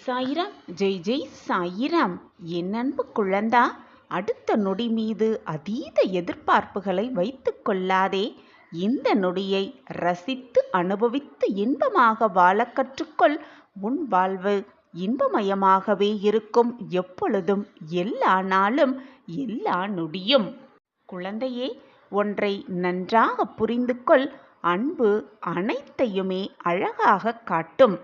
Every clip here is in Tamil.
சாயிராம். ஜெய் ஜெய் சாயிராம். என் அன்பு குழந்தா, அடுத்த நொடி மீது அதீத எதிர்பார்ப்புகளை வைத்துக் கொள்ளாதே. இந்த நொடியை ரசித்து அனுபவித்து இன்பமாக வாழ கற்றுக்கொள். உன் வாழ்வு இன்பமயமாகவே இருக்கும், எப்பொழுதும், எல்லா நாளும், எல்லா நொடியும். குழந்தையே, ஒன்றை நன்றாக புரிந்து கொள். அன்பு அனைத்தையுமே அழகாக காட்டும்.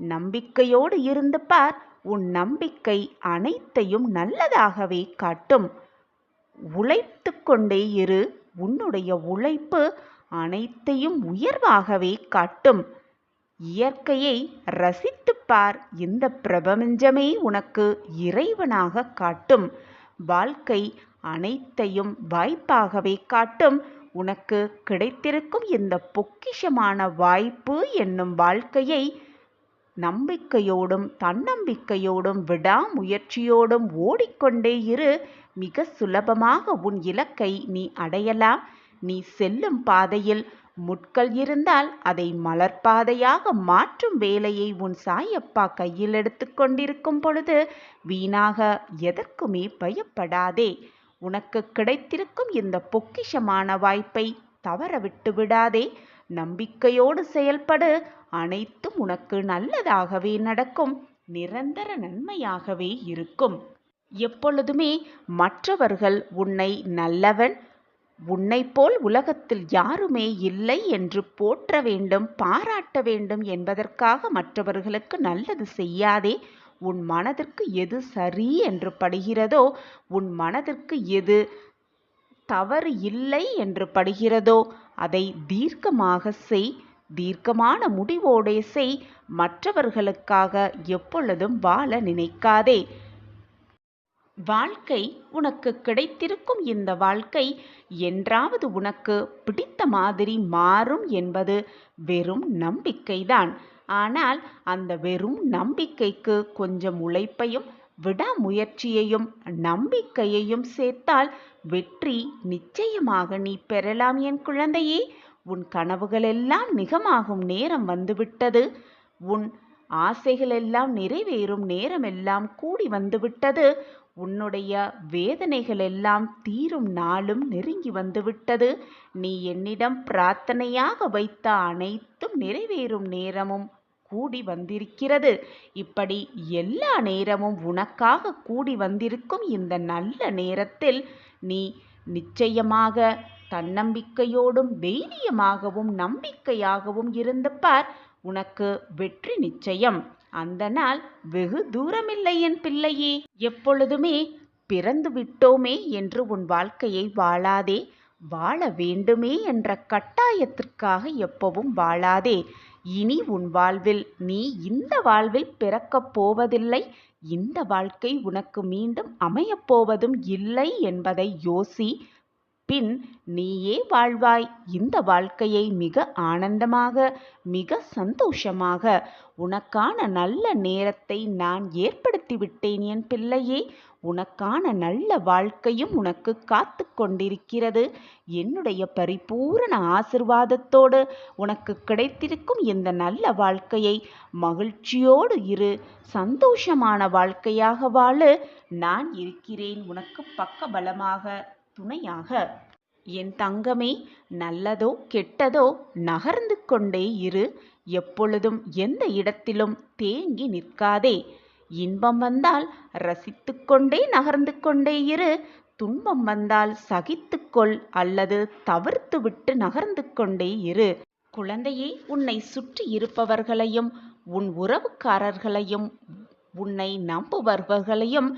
நம்பிக்கையோடு இருந்து பார். உன் நம்பிக்கை அனைத்தையும் நல்லதாகவே காட்டும். உழைத்து கொண்டே இரு. உன்னுடைய உழைப்பு அனைத்தையும் உயர்வாகவே காட்டும். இயற்கையை ரசித்துப் பார். இந்த பிரபஞ்சமே உனக்கு இறைவனாக காட்டும். வாழ்க்கை அனைத்தையும் வாய்ப்பாகவே காட்டும். உனக்கு கிடைத்திருக்கும் இந்த பொக்கிஷமான வாய்ப்பு என்னும் வாழ்க்கையை நம்பிக்கையோடும் தன்னம்பிக்கையோடும் விடாமுயற்சியோடும் ஓடிக்கொண்டே இரு. மிக சுலபமாக உன் இலக்கை நீ அடையலாம். நீ செல்லும் பாதையில் முட்கள் இருந்தால் அதை மலர்பாதையாக மாற்றும் வேலையை உன் சாயப்பா கையில் எடுத்து கொண்டிருக்கும் பொழுது வீணாக எதற்குமே பயப்படாதே. உனக்கு கிடைத்திருக்கும் இந்த பொக்கிஷமான வாய்ப்பை தவற விட்டு விடாதே. நம்பிக்கையோடு செயல்படு. அனைத்தும் உனக்கு நல்லதாகவே நடக்கும். நிரந்தர நன்மையாகவே இருக்கும். எப்பொழுதுமே மற்றவர்கள் உன்னை நல்லவன், உன்னை போல் உலகத்தில் யாருமே இல்லை என்று போற்ற வேண்டும், பாராட்ட வேண்டும் என்பதற்காக மற்றவர்களுக்கு நல்லது செய்யாதே. உன் மனதிற்கு எது சரி என்று படுகிறதோ, உன் மனதிற்கு எது தவறு இல்லை என்று படுகிறதோ அதை தீர்க்கமாக செய். தீர்க்கமான முடிவோடே செய். மற்றவர்களுக்காக எப்பொழுதும் வாழ நினைக்காதே. வாழ்க்கை உனக்கு கிடைத்திருக்கும் இந்த வாழ்க்கை என்றாவது உனக்கு பிடித்த மாதிரி மாறும் என்பது வெறும் நம்பிக்கைதான். ஆனால் அந்த வெறும் நம்பிக்கைக்கு கொஞ்சம் உழைப்பையும் விடாமுயற்சியையும் நம்பிக்கையையும் சேர்த்தால் வெற்றி நிச்சயமாக நீ பெறலாம். என் குழந்தையே, உன் கனவுகளெல்லாம் நிஜமாகும் நேரம் வந்துவிட்டது. உன் ஆசைகளெல்லாம் நிறைவேறும் நேரமெல்லாம் கூடி வந்துவிட்டது. உன்னுடைய வேதனைகளெல்லாம் தீரும் நாளும் நெருங்கி வந்துவிட்டது. நீ என்னிடம் பிரார்த்தனையாக வைத்த அனைத்தும் நிறைவேறும் நேரமும் கூடி வந்திருக்கிறது. இப்படி எல்லா நேரமும் உனக்காக கூடி வந்திருக்கும் இந்த நல்ல நேரத்தில் நீ நிச்சயமாக தன்னம்பிக்கையோடும் தைரியமாகவும் நம்பிக்கையாகவும் இருந்து பார். உனக்கு வெற்றி நிச்சயம். அந்த நாள் வெகு தூரமில்லை என் பிள்ளையே. எப்பொழுதுமே பிறந்து விட்டோமே என்று உன் வாழ்க்கையை வாழாதே. வாழ வேண்டுமே என்ற கட்டாயத்திற்காக எப்பவும் வாழாதே. இனி உன் வாழ்வில் நீ இந்த வாழ்வில் பிறக்கப் போவதில்லை. இந்த வாழ்க்கை உனக்கு மீண்டும் அமையப்போவதும் இல்லை என்பதை யோசி. பின் நீயே வாழ்வாய். இந்த வாழ்க்கையை மிக ஆனந்தமாக, மிக சந்தோஷமாக, உனக்கான நல்ல நேரத்தை நான் ஏற்படுத்திவிட்டேன் என் பிள்ளையே. உனக்கான நல்ல வாழ்க்கையும் உனக்கு காத்து கொண்டிருக்கிறது. என்னுடைய பரிபூரண ஆசிர்வாதத்தோடு உனக்கு கிடைத்திருக்கும் இந்த நல்ல வாழ்க்கையை மகிழ்ச்சியோடு இரு. சந்தோஷமான வாழ்க்கையாக வாழு. நான் இருக்கிறேன் உனக்கு பக்கபலமாக, துணையாக. என் தங்கமே, நல்லதோ கெட்டதோ நகர்ந்து கொண்டே இரு. எப்பொழுதும் எந்த இடத்திலும் தேங்கி நிற்காதே. இன்பம் வந்தால் ரசித்து கொண்டே நகர்ந்து கொண்டே இரு. துன்பம் வந்தால் சகித்துக்கொள் அல்லது தவிர்த்து விட்டு நகர்ந்து கொண்டே இரு. குழந்தையே, உன்னை சுற்றி இருப்பவர்களையும் உன் உறவுக்காரர்களையும் உன்னை நம்புபவர்களையும்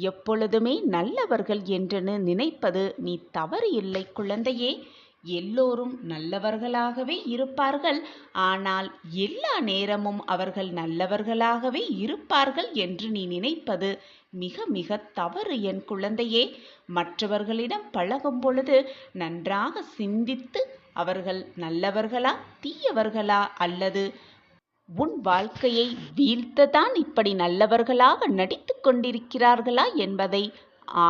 எப்பொழுதுமே நல்லவர்கள் என்று நினைப்பது நீ தவறு இல்லை குழந்தையே. எல்லோரும் நல்லவர்களாகவே இருப்பார்கள். ஆனால் எல்லா நேரமும் அவர்கள் நல்லவர்களாகவே இருப்பார்கள் என்று நீ நினைப்பது மிக மிக தவறு என் குழந்தையே. மற்றவர்களிடம் பழகும் பொழுது நன்றாக சிந்தித்து அவர்கள் நல்லவர்களா தீயவர்களா அல்லது உன் வாழ்க்கையை வீழ்த்ததான் இப்படி நல்லவர்களாக நடித்து கொண்டிருக்கிறார்களா என்பதை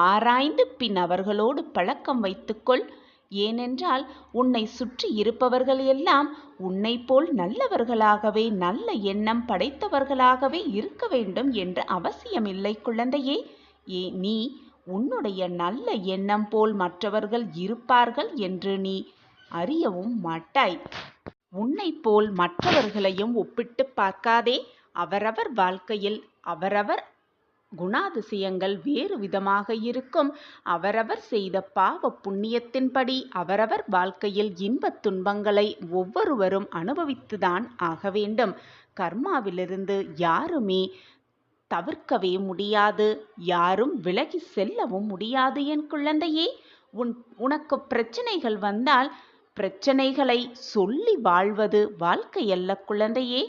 ஆராய்ந்து பின் அவர்களோடு பழக்கம் வைத்துக்கொள். ஏனென்றால் உன்னை சுற்றி இருப்பவர்கள் எல்லாம் உன்னை போல் நல்லவர்களாகவே, நல்ல எண்ணம் படைத்தவர்களாகவே இருக்க வேண்டும் என்ற அவசியமில்லை குழந்தையே. நீ உன்னுடைய நல்ல எண்ணம் போல் மற்றவர்கள் இருப்பார்கள் என்று நீ அறியவும் மாட்டாய். உன்னை போல் மற்றவர்களையும் ஒப்பிட்டு பார்க்காதே. அவரவர் வாழ்க்கையில் அவரவர் குணாதிசயங்கள் வேறு விதமாக இருக்கும். அவரவர் செய்த பாவ புண்ணியத்தின்படி அவரவர் வாழ்க்கையில் இன்பத் துன்பங்களை ஒவ்வொருவரும் அனுபவித்துதான் ஆக வேண்டும். கர்மாவிலிருந்து யாருமே தவிர்க்கவே முடியாது, யாரும் விலகி செல்லவும் முடியாது. என் குழந்தையே, உனக்கு பிரச்சனைகள் வந்தால் பிரச்சனைகளை சொல்லி வாழ்வது வாழ்க்கையல்ல குழந்தையே.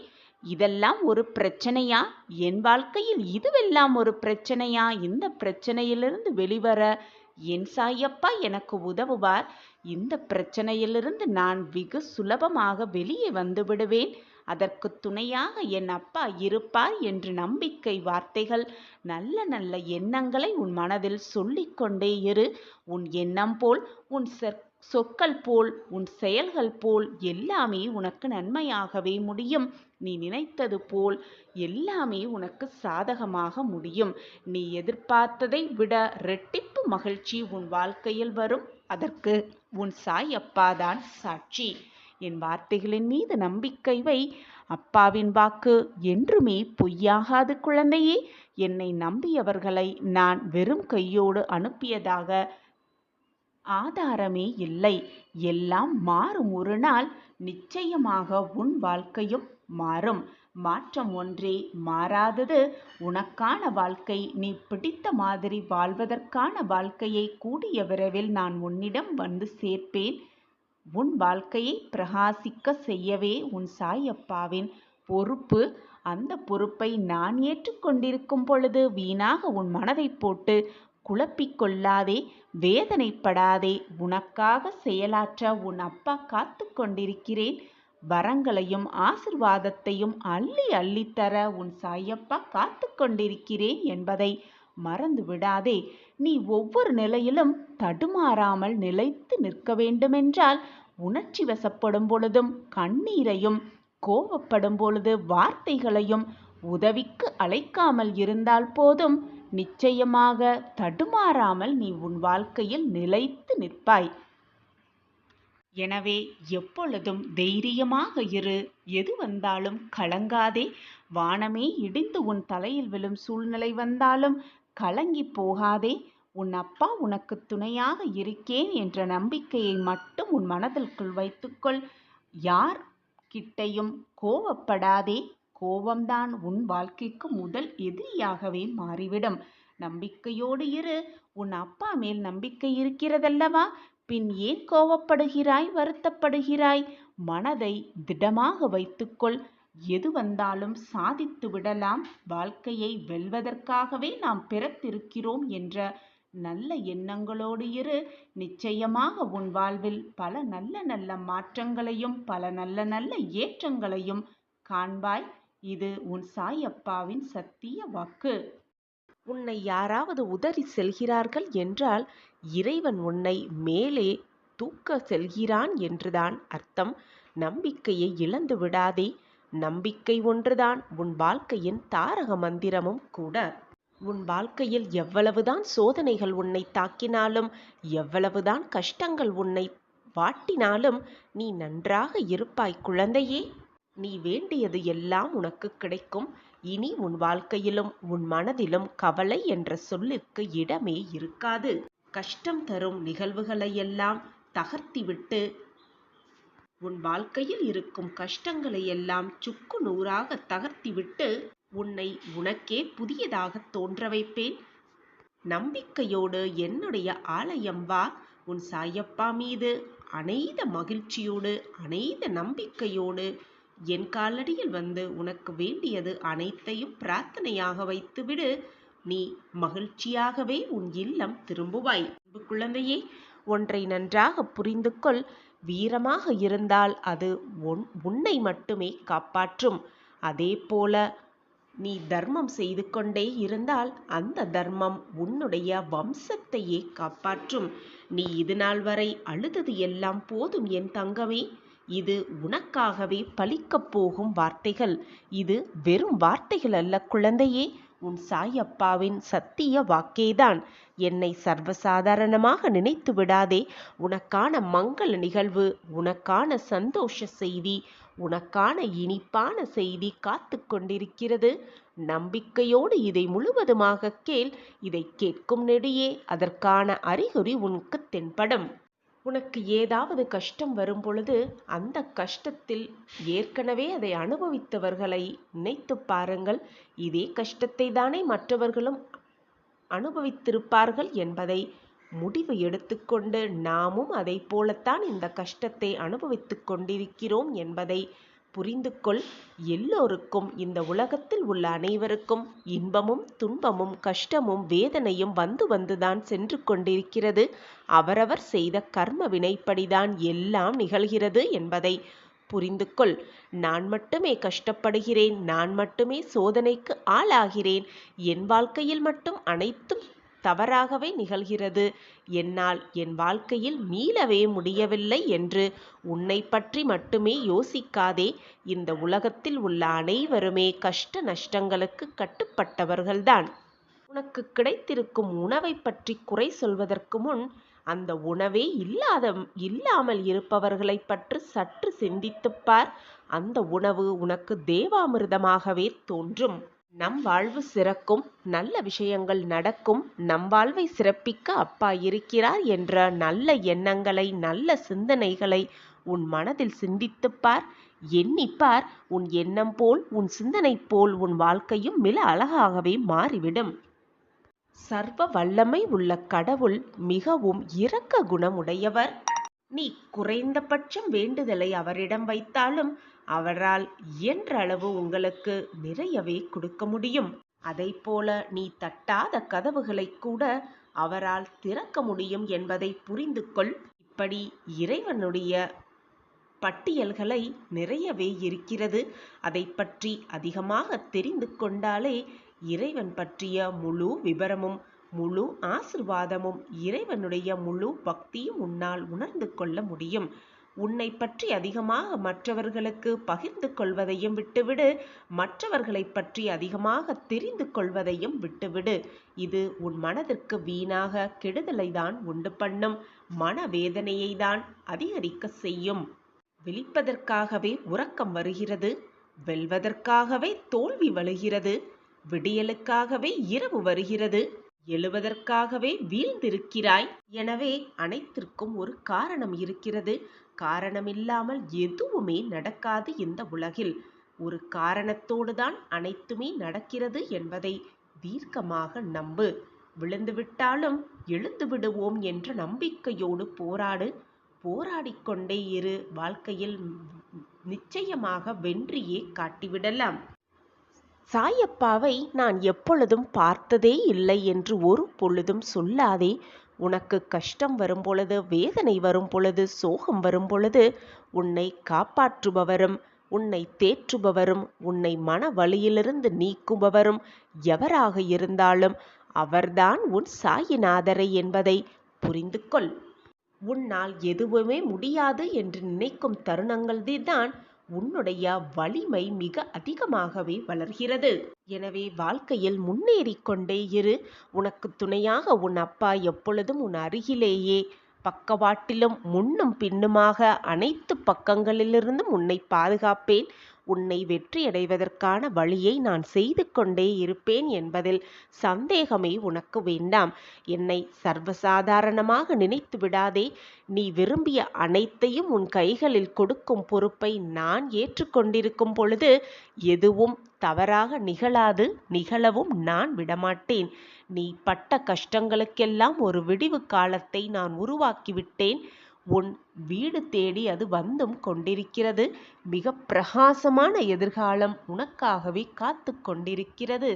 இதெல்லாம் ஒரு பிரச்சனையா? என் வாழ்க்கையில் இதுவெல்லாம் ஒரு பிரச்சனையா? இந்த பிரச்சனையிலிருந்து வெளிவர என் சாயப்பா எனக்கு உதவுவார். இந்த பிரச்சனையிலிருந்து நான் வெகு சுலபமாக வெளியே வந்து விடுவேன். அதற்கு துணையாக என் அப்பா இருப்பார் என்று நம்பிக்கை வார்த்தைகள், நல்ல நல்ல எண்ணங்களை உன் மனதில் சொல்லிக்கொண்டே இரு. உன் எண்ணம் போல், உன் சொற்கள் போல், உன் செயல்கள் போல் எல்லாமே உனக்கு நன்மையாகவே முடியும். நீ நினைத்தது போல் எல்லாமே உனக்கு சாதகமாக முடியும். நீ எதிர்பார்த்ததை விட இரட்டிப்பு மகிழ்ச்சி உன் வாழ்க்கையில் வரும். அதற்கு உன் சாய் அப்பாதான் சாட்சி. என் வார்த்தைகளின் மீது நம்பிக்கை வை. அப்பாவின் வாக்கு என்றுமே பொய்யாகாது குழந்தையே. என்னை நம்பியவர்களை நான் வெறும் கையோடு அனுப்பியதாக ஆதாரமே இல்லை. எல்லாம் மாறும். ஒரு நாள் நிச்சயமாக உன் வாழ்க்கையும் மாறும். மாற்றம் ஒன்றே மாறாதது. உனக்கான வாழ்க்கை, நீ பிடித்த மாதிரி வாழ்வதற்கான வாழ்க்கையை கூடிய விரைவில் நான் உன்னிடம் வந்து சேர்ப்பேன். உன் வாழ்க்கையை பிரகாசிக்க செய்யவே உன் சாயப்பாவின் பொறுப்பு. அந்த பொறுப்பை நான் ஏற்றுக்கொண்டிருக்கும் பொழுது வீணாக உன் மனதை போட்டு குழப்பிக்கொள்ளாதே, வேதனைப்படாதே. உனக்காக செயலாற்ற உன் அப்பா காத்து கொண்டிருக்கிறேன். வரங்களையும் ஆசிர்வாதத்தையும் அள்ளி அள்ளித்தர உன் சாயப்பா காத்து கொண்டிருக்கிறேன் என்பதை மறந்து விடாதே. நீ ஒவ்வொரு நிலையிலும் தடுமாறாமல் நிலைத்து நிற்க வேண்டுமென்றால், உணர்ச்சி வசப்படும் பொழுதும் கண்ணீரையும், கோபப்படும் பொழுது வார்த்தைகளையும் உதவிக்கு அழைக்காமல் இருந்தால் போதும். நிச்சயமாக தடுமாறாமல் நீ உன் வாழ்க்கையில் நிலைத்து நிற்பாய். எனவே எப்பொழுதும் தைரியமாக இரு. எது வந்தாலும் கலங்காதே. வானமே இடிந்து உன் தலையில் விழும் சூழ்நிலை வந்தாலும் கலங்கி போகாதே. உன் அப்பா உனக்கு துணையாக இருக்கேன் என்ற நம்பிக்கையை மட்டும் உன் மனதிற்குள் வைத்துக்கொள். யார் கிட்டையும் கோபப்படாதே. கோபம்தான் உன் வாழ்க்கைக்கு முதல் எதிரியாகவே மாறிவிடும். நம்பிக்கையோடு இரு. உன் அப்பா மேல் நம்பிக்கை இருக்கிறதல்லவா? பின் ஏன் கோபப்படுகிறாய், வருத்தப்படுகிறாய்? மனதை திடமாக வைத்துக்கொள். எது வந்தாலும் சாதித்து விடலாம். வாழ்க்கையை வெல்வதற்காகவே நாம் பிறத்திருக்கிறோம் என்ற நல்ல எண்ணங்களோடு இரு. நிச்சயமாக உன் வாழ்வில் பல நல்ல நல்ல மாற்றங்களையும் பல நல்ல நல்ல ஏற்றங்களையும் காண்பாய். இது உன் சாயப்பாவின் சத்திய வாக்கு. உன்னை யாராவது உதறி செல்கிறார்கள் என்றால் இறைவன் உன்னை மேலே தூக்க செல்கிறான் என்றுதான் அர்த்தம். நம்பிக்கையை இழந்து விடாதே. நம்பிக்கை ஒன்றுதான் உன் வாழ்க்கையின் தாரக மந்திரமும் கூட. உன் வாழ்க்கையில் எவ்வளவுதான் சோதனைகள் உன்னை தாக்கினாலும், எவ்வளவுதான் கஷ்டங்கள் உன்னை வாட்டினாலும் நீ நன்றாக இருப்பாய் குழந்தையே. நீ வேண்டியது எல்லாம் உனக்கு கிடைக்கும். இனி உன் வாழ்க்கையிலும் உன் மனதிலும் கவலை என்ற சொல்லிற்கு இடமே இருக்காது. கஷ்டம் தரும் நிகழ்வுகளையெல்லாம் தகர்த்திவிட்டு உன் வாழ்க்கையில் இருக்கும் கஷ்டங்களை எல்லாம் சுக்கு நூறாக தகர்த்திவிட்டு உன்னை உனக்கே புதியதாக தோன்ற வைப்பேன். நம்பிக்கையோடு என்னுடைய ஆலயம் வா. உன் சாயப்பா மீது அனைத மகிழ்ச்சியோடு அனைத நம்பிக்கையோடு என் காலடியில் வந்து உனக்கு வேண்டியது அனைத்தையும் பிரார்த்தனையாக வைத்துவிடு. நீ மகிழ்ச்சியாகவே உன் இல்லம் திரும்புவாய். குழந்தையே, ஒன்றை நன்றாக புரிந்து கொள். வீரமாக இருந்தால் அது உன்னை மட்டுமே காப்பாற்றும். அதே போல நீ தர்மம் செய்து கொண்டே இருந்தால் அந்த தர்மம் உன்னுடைய வம்சத்தையே காப்பாற்றும். நீ இதுநாள் வரை அழுதது எல்லாம் போதும் என் தங்கமே. இது உனக்காகவே பலிக்கப் போகும் வார்த்தைகள். இது வெறும் வார்த்தைகள் அல்ல குழந்தையே, உன் சாயப்பாவின் சத்திய வாக்கேதான். என்னை சர்வசாதாரணமாக நினைத்து விடாதே. உனக்கான மங்கள நிகழ்வு, உனக்கான சந்தோஷ செய்தி, உனக்கான இனிப்பான செய்தி காத்து கொண்டிருக்கிறது. நம்பிக்கையோடு இதை முழுவதுமாக கேள். இதை கேட்கும் நெடியே அதற்கான அறிகுறி உனக்கு தென்படும். உனக்கு ஏதாவது கஷ்டம் வரும் பொழுது அந்த கஷ்டத்தில் ஏற்கனவே அதை அனுபவித்தவர்களை நினைத்து பாருங்கள். இதே கஷ்டத்தை தானே மற்றவர்களும் அனுபவித்திருப்பார்கள் என்பதை முடிவு எடுத்துக்கொண்டு நாமும் அதை போலத்தான் இந்த கஷ்டத்தை அனுபவித்து கொண்டிருக்கிறோம் என்பதை புரிந்து கொள். எல்லோருக்கும், இந்த உலகத்தில் உள்ள அனைவருக்கும் இன்பமும் துன்பமும் கஷ்டமும் வேதனையும் வந்து வந்துதான் சென்று கொண்டிருக்கிறது. அவரவர் செய்த கர்ம வினைப்படிதான் எல்லாம் நிகழ்கிறது என்பதை புரிந்து கொள். நான் மட்டுமே கஷ்டப்படுகிறேன், நான் மட்டுமே சோதனைக்கு ஆளாகிறேன், என் வாழ்க்கையில் மட்டும் அனைத்தும் தவறாகவே நிகழ்கிறது, என்னால் என் வாழ்க்கையில் மீளவே முடியவில்லை என்று உன்னை பற்றி மட்டுமே யோசிக்காதே. இந்த உலகத்தில் உள்ள அனைவருமே கஷ்ட நஷ்டங்களுக்கு கட்டுப்பட்டவர்கள்தான். உனக்கு கிடைத்திருக்கும் உணவை பற்றி குறை சொல்வதற்கு முன் அந்த உணவே இல்லாமல் இருப்பவர்களை பற்றி சற்று சிந்தித்துப்பார். அந்த உணவு உனக்கு தேவாமிர்தமாகவே தோன்றும். நம் வாழ்வு சிறக்கும், நல்ல விஷயங்கள் நடக்கும், நம் வாழ்வை சிறப்பிக்க அப்பா இருக்கிறார் என்ற நல்ல எண்ணங்களை, நல்ல சிந்தனைகளை உன் மனதில் சிந்தித்துப்பார். எண்ணிப்பார். உன் எண்ணம் போல், உன் சிந்தனை போல் உன் வாழ்க்கையும் மிக அழகாகவே மாறிவிடும். சர்வ வல்லமை உள்ள கடவுள் மிகவும் இரக்க குணமுடையவர். நீ குறைந்தபட்சம் வேண்டுதலை அவரிடம் வைத்தாலும் அவரால் இயன்ற அளவு உங்களுக்கு நிறையவே கொடுக்க முடியும். அதைப்போல நீ தட்டாத கதவுகளை கூட அவரால் திறக்க முடியும் என்பதை புரிந்து கொள். இப்படி இறைவனுடைய பட்டியல்களை நிறையவே இருக்கிறது. அதை பற்றி அதிகமாக தெரிந்து கொண்டாலே இறைவன் பற்றிய முழு விபரமும், முழு ஆசிர்வாதமும், இறைவனுடைய முழு பக்தியும் உன்னால் உணர்ந்து கொள்ள முடியும். உன்னை பற்றி அதிகமாக மற்றவர்களுக்கு பகிர்ந்து கொள்வதையும் விட்டுவிடு. மற்றவர்களை பற்றி அதிகமாக தெரிந்து கொள்வதையும் விட்டுவிடு. இது உன் மனதிற்கு வீணாக கெடுதலை தான் உண்டு பண்ணும். மனவேதனையை தான் அதிகரிக்க செய்யும். விழிப்பதற்காகவே உறக்கம் வருகிறது, வெல்வதற்காகவே தோல்வி வருகிறது, விடியலுக்காகவே இரவு வருகிறது, எழுவதற்காகவே வீழ்ந்திருக்கிறாய். எனவே அனைத்திற்கும் ஒரு காரணம் இருக்கிறது. காரணமில்லாமல் எதுவுமே நடக்காது இந்த உலகில். ஒரு காரணத்தோடு தான் அனைத்துமே நடக்கிறது என்பதை தீர்க்கமாக நம்பு. விழுந்துவிட்டாலும் எழுந்து விடுவோம் என்ற நம்பிக்கையோடு போராடு. போராடிக்கொண்டே இரு. வாழ்க்கையில் நிச்சயமாக வென்றியே காட்டிவிடலாம். சாயப்பாவை நான் எப்பொழுதும் பார்த்ததே இல்லை என்று ஒரு பொழுதும் சொல்லாதே. உனக்கு கஷ்டம் வரும் பொழுது, வேதனை வரும் பொழுது, சோகம் வரும் பொழுது உன்னை காப்பாற்றுபவரும், உன்னை தேற்றுபவரும், உன்னை மன வலியிலிருந்து நீக்குபவரும் எவராக இருந்தாலும் அவர்தான் உன் சாயிநாதரை என்பதை புரிந்து கொள். உன்னால் எதுவுமே முடியாது என்று நினைக்கும் தருணங்கள்தான் உன்னுடைய வலிமை மிக அதிகமாகவே வளர்கிறது. எனவே வாழ்க்கையில் முன்னேறிக் கொண்டே இரு. உனக்கு துணையாக உன் அப்பா எப்பொழுதும் உன் அருகிலேயே, பக்கவாட்டிலும் முன்னும் பின்னுமாக அனைத்து பக்கங்களிலிருந்தும் உன்னை பாதுகாப்பேன். உன்னை வெற்றியடைவதற்கான வழியை நான் செய்து கொண்டே இருப்பேன் என்பதில் சந்தேகமே உனக்கு வேண்டாம். என்னை சர்வசாதாரணமாக நினைத்து விடாதே. நீ விரும்பிய அனைத்தையும் உன் கைகளில் கொடுக்கும் பொறுப்பை நான் ஏற்றுக்கொண்டிருக்கும் பொழுது எதுவும் தவறாக நிகழாது, நிகழவும் நான் விடமாட்டேன். நீ பட்ட கஷ்டங்களுக்கெல்லாம் ஒரு விடிவு காலத்தை நான் உருவாக்கிவிட்டேன். உன் வீடு தேடி அது வந்தும் கொண்டிருக்கிறது. மிக பிரகாசமான எதிர்காலம் உனக்காகவே காத்து கொண்டிருக்கிறது.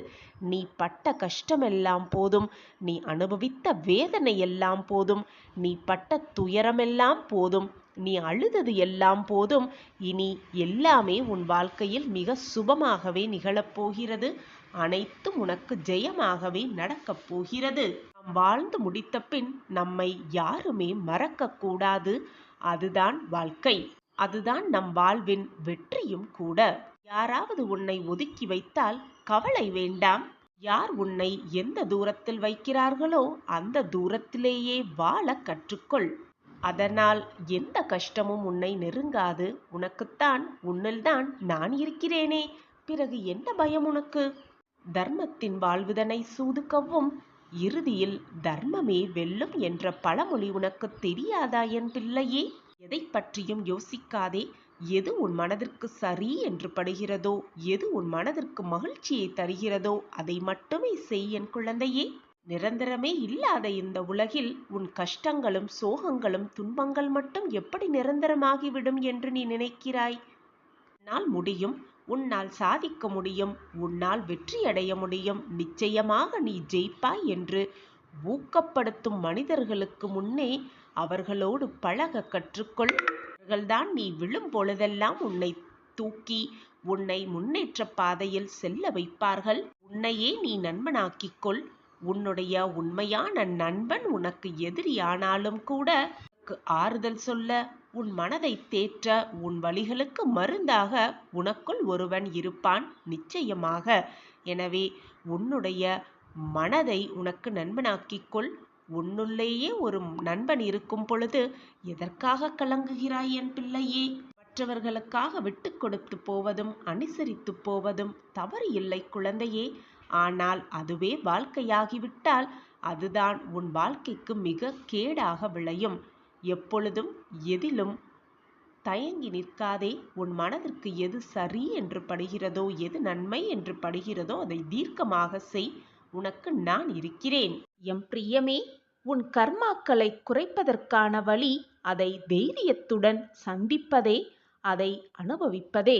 நீ பட்ட கஷ்டமெல்லாம் போதும், நீ அனுபவித்த வேதனை எல்லாம் போதும், நீ பட்ட துயரமெல்லாம் போதும். நீ அழுதது எல்லாம் போதும். இனி எல்லாமே உன் வாழ்க்கையில் மிக சுபமாகவே நிகழப்போகிறது. அனைத்தும் உனக்கு ஜெயமாகவே நடக்கப் போகிறது. நாம் வாழ்ந்து முடித்த பின் நம்மை யாருமே மறக்கக்கூடாது. அதுதான் வாழ்க்கை. அதுதான் நம் வாழ்வின் வெற்றியும் கூட. யாராவது உன்னை ஒதுக்கி வைத்தால் கவலை வேண்டாம். யார் உன்னை எந்த தூரத்தில் வைக்கிறார்களோ அந்த தூரத்திலேயே வாழ கற்றுக்கொள். அதனால் எந்த கஷ்டமும் உன்னை நெருங்காது. உனக்குத்தான் உன்னில்தான் நான் இருக்கிறேனே, பிறகு என்ன பயம் உனக்கு? தர்மத்தின் வாழ்வுதனை சூது கவ்வும், இறுதியில் தர்மமே வெல்லும் என்ற பழமொழி உனக்கு தெரியாதா என் பிள்ளையே? எதை பற்றியும் யோசிக்காதே. எது உன் மனதிற்கு சரி என்று படுகிறதோ, எது உன் மனதிற்கு மகிழ்ச்சியை தருகிறதோ அதை மட்டுமே செய் என் குழந்தையே. நிரந்தரமே இல்லாத இந்த உலகில் உன் கஷ்டங்களும் சோகங்களும் துன்பங்கள் மட்டும் எப்படி நிரந்தரமாகிவிடும் என்று நீ நினைக்கிறாய்? உன்னால் முடியும். உன்னால் சாதிக்க முடியும். உன்னால் வெற்றியடைய முடியும். நிச்சயமாக நீ ஜெயிப்பாய் என்று ஊக்கப்படுத்தும் மனிதர்களுக்கு முன்னே அவர்களோடு பழக கற்றுக்கொள். அவர்கள்தான் நீ விழும் பொழுதெல்லாம் உன்னை தூக்கி உன்னை முன்னேற்ற பாதையில் செல்ல வைப்பார்கள். உன்னையே நீ நண்பனாக்கிக்கொள். உன்னுடைய உண்மையான நண்பன் உனக்கு எதிரியானாலும் கூட உனக்கு ஆறுதல் சொல்ல, உன் மனதை தேற்ற, உன் வலிகளுக்கு மருந்தாக உனக்குள் ஒருவன் இருப்பான் நிச்சயமாக. எனவே உன்னுடைய மனதை உனக்கு நண்பனாக்கிக்கொள். உன்னுள்ளேயே ஒரு நண்பன் இருக்கும் பொழுது எதற்காக கலங்குகிறாய் என் பிள்ளையே? மற்றவர்களுக்காக விட்டு கொடுத்து போவதும் அனுசரித்து போவதும் தவறு இல்லை குழந்தையே. ஆனால் அதுவே வாழ்க்கையாகிவிட்டால் அதுதான் உன் வாழ்க்கைக்கு மிக கேடாக விளையும். எப்பொழுதும் எதிலும் தயங்கி நிற்காதே. உன் மனதிற்கு எது சரி என்று படுகிறதோ, எது நன்மை என்று படுகிறதோ அதை தீர்க்கமாக செய். உனக்கு நான் இருக்கிறேன். எம் பிரியமே, உன் கர்மாக்களை குறைப்பதற்கான வழி அதை தைரியத்துடன் சந்திப்பதே, அதை அனுபவிப்பதே.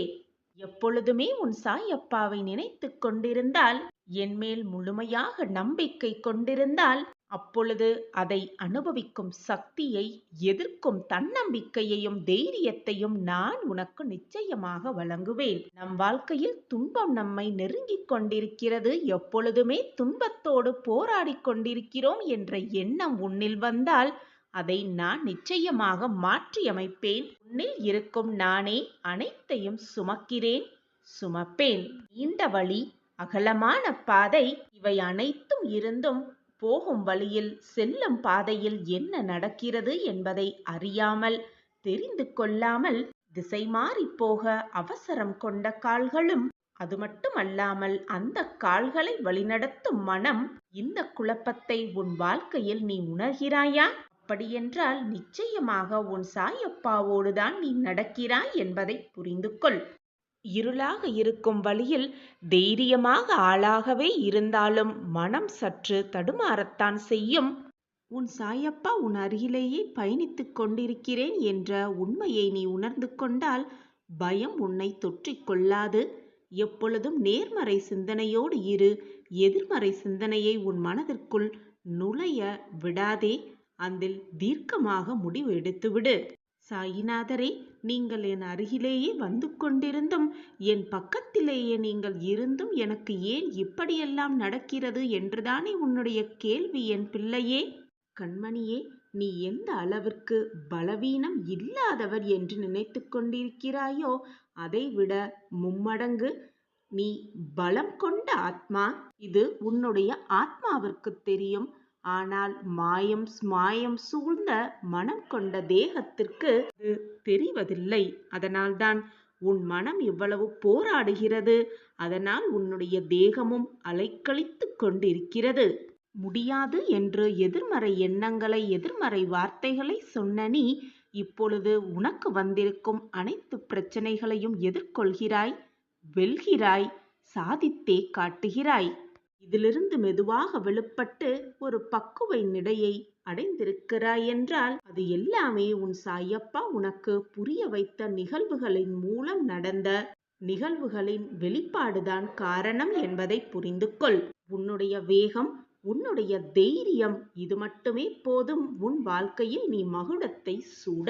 எப்பொழுதுமே உன் சாயப்பாவை நினைத்து கொண்டிருந்தால், என்மேல் முழுமையாக நம்பிக்கை கொண்டிருந்தால், அப்பொழுது அதை அனுபவிக்கும் சக்தியை, எதிர்க்கும் தன்னம்பிக்கையையும் தைரியத்தையும் நான் உனக்கு நிச்சயமாக வழங்குவேன். நம் வாழ்க்கையில் துன்பம் நம்மை நெருங்கிக் கொண்டிருக்கிறது, எப்பொழுதுமே துன்பத்தோடு போராடி கொண்டிருக்கிறோம் என்ற எண்ணம் உன்னில் வந்தால் அதை நான் நிச்சயமாக மாற்றியமைப்பேன். உன்னில் இருக்கும் நானே அனைத்தையும் சுமப்பேன். நீண்ட வழி, அகலமான பாதை, இவை அனைத்தும் இருந்தும் போகும் வழியில், செல்லும் பாதையில் என்ன நடக்கிறது என்பதை அறியாமல், தெரிந்து கொள்ளாமல் திசை மாறி போக அவசரம் கொண்ட கால்களும், அது மட்டுமல்லாமல் அந்த கால்களை வழிநடத்தும் மனம், இந்த குழப்பத்தை உன் வாழ்க்கையில் நீ உணர்கிறாயா? அப்படியென்றால் நிச்சயமாக உன் சாயப்பாவோடுதான் நீ நடக்கிறாய் என்பதை புரிந்து கொள். இருளாக இருக்கும் வழியில் தைரியமாக ஆளாகவே இருந்தாலும் மனம் சற்று தடுமாறத்தான் செய்யும். உன் சாயப்பா உன் அருகிலேயே பயணித்துக் கொண்டிருக்கிறேன் என்ற உண்மையை நீ உணர்ந்து கொண்டால் பயம் உன்னை தொற்றிக் கொள்ளாது. எப்பொழுதும் நேர்மறை சிந்தனையோடு இரு. எதிர்மறை சிந்தனையை உன் மனதிற்குள் நுழைய விடாதே. அதில் தீர்க்கமாக முடிவு எடுத்துவிடு. சாயிநாதரே, நீங்கள் என் அருகிலேயே வந்து கொண்டிருந்தும், என் பக்கத்திலேயே நீங்கள் இருந்தும் எனக்கு ஏன் இப்படியெல்லாம் நடக்கிறது என்றுதானே உன்னுடைய கேள்வி என் பிள்ளையே. கண்மணியே, நீ எந்த அளவிற்கு பலவீனம் இல்லாதவர் என்று நினைத்து கொண்டிருக்கிறாயோ அதைவிட மும்மடங்கு நீ பலம் கொண்ட ஆத்மா. இது உன்னுடைய ஆத்மாவிற்கு தெரியும். ஆனால் மாயம் ஸ்மாயம் சூழ்ந்த மனம் கொண்ட தேகத்திற்கு இது தெரிவதில்லை. அதனால்தான் உன் மனம் இவ்வளவு போராடுகிறது. அதனால் உன்னுடைய தேகமும் அலைக்கழித்து கொண்டிருக்கிறது. முடியாது என்று எதிர்மறை எண்ணங்களை, எதிர்மறை வார்த்தைகளை சொன்ன நீ இப்பொழுது உனக்கு வந்திருக்கும் அனைத்து பிரச்சனைகளையும் எதிர்கொள்கிறாய், வெல்கிறாய், சாதித்தே காட்டுகிறாய். இதிலிருந்து மெதுவாக வெளிப்பட்டு ஒரு பக்குவை நிலையை அடைந்திருக்கிறாய் என்றால் அது எல்லாமே உன் சாயப்பா உனக்கு புரிய வைத்த நிகழ்வுகளின் மூலம் நடந்த நிகழ்வுகளின் வெளிப்பாடுதான் காரணம் என்பதை புரிந்து கொள். உன்னுடைய வேகம், உன்னுடைய தைரியம், இது மட்டுமே போதும் உன் வாழ்க்கையில் நீ மகுடத்தை சூட.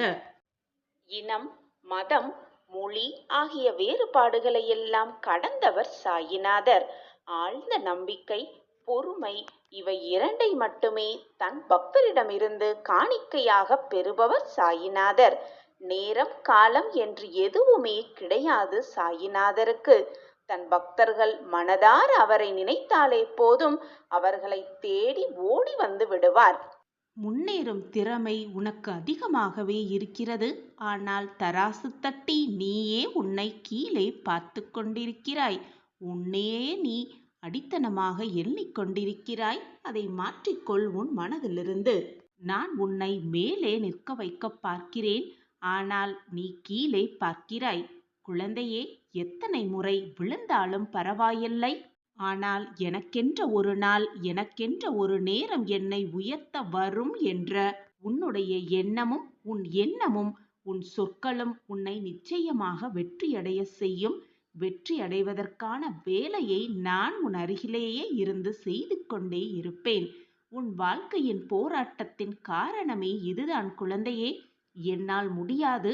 இனம், மதம், மொழி ஆகிய வேறுபாடுகளை எல்லாம் கடந்தவர் சாயிநாதர். ஆழ்ந்த நம்பிக்கை, பொறுமை இவை இரண்டை மட்டுமே தன் பக்தரிடமிருந்து காணிக்கையாக பெறுபவர் சாயிநாதர். நேரம், காலம் என்று எதுவுமே கிடையாது சாயிநாதருக்கு. தன் பக்தர்கள் மனதார அவரை நினைத்தாலே போதும், அவர்களை தேடி ஓடி வந்து விடுவார். முன்னேறும் திறமை உனக்கு அதிகமாகவே இருக்கிறது. ஆனால் தராசு தட்டி நீயே உன்னை கீழே பார்த்து கொண்டிருக்கிறாய். உன்னையே நீ அடித்தனமாக எண்ணிக்கொண்டிருக்கிறாய். அதை மாற்றிக்கொள் உன் மனதிலிருந்து. நான் உன்னை மேலே நிற்க வைக்க பார்க்கிறேன். ஆனால் நீ கீழே பார்க்கிறாய். குழந்தையே, எத்தனை முறை விழுந்தாலும் பரவாயில்லை. ஆனால் எனக்கென்ற ஒரு நாள், எனக்கென்ற ஒரு நேரம் என்னை உயர்த்த வரும் என்ற உன்னுடைய எண்ணமும் உன் எண்ணமும் உன் சொற்களும் உன்னை நிச்சயமாக வெற்றியடைய செய்யும். வெற்றி அடைவதற்கான வேலையை நான் உன் அருகிலேயே இருந்து செய்து கொண்டே இருப்பேன். உன் வாழ்க்கையின் போராட்டத்தின் காரணமே இதுதான் குழந்தையே. என்னால் முடியாது,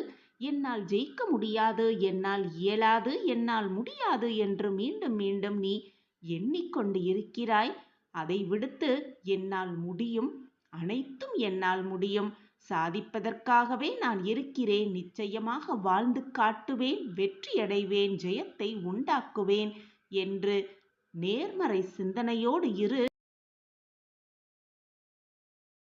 என்னால் ஜெயிக்க முடியாது, என்னால் இயலாது, என்னால் முடியாது என்று மீண்டும் மீண்டும் நீ எண்ணிக்கொண்டு இருக்கிறாய். அதை விடுத்து என்னால் முடியும், அனைத்தும் என்னால் முடியும், சாதிப்பதற்காகவே நான் இருக்கிறேன், நிச்சயமாக வாழ்ந்து காட்டுவேன், வெற்றியடைவேன், ஜெயத்தை உண்டாக்குவேன் என்று நேர்மறை சிந்தனையோடு இரு.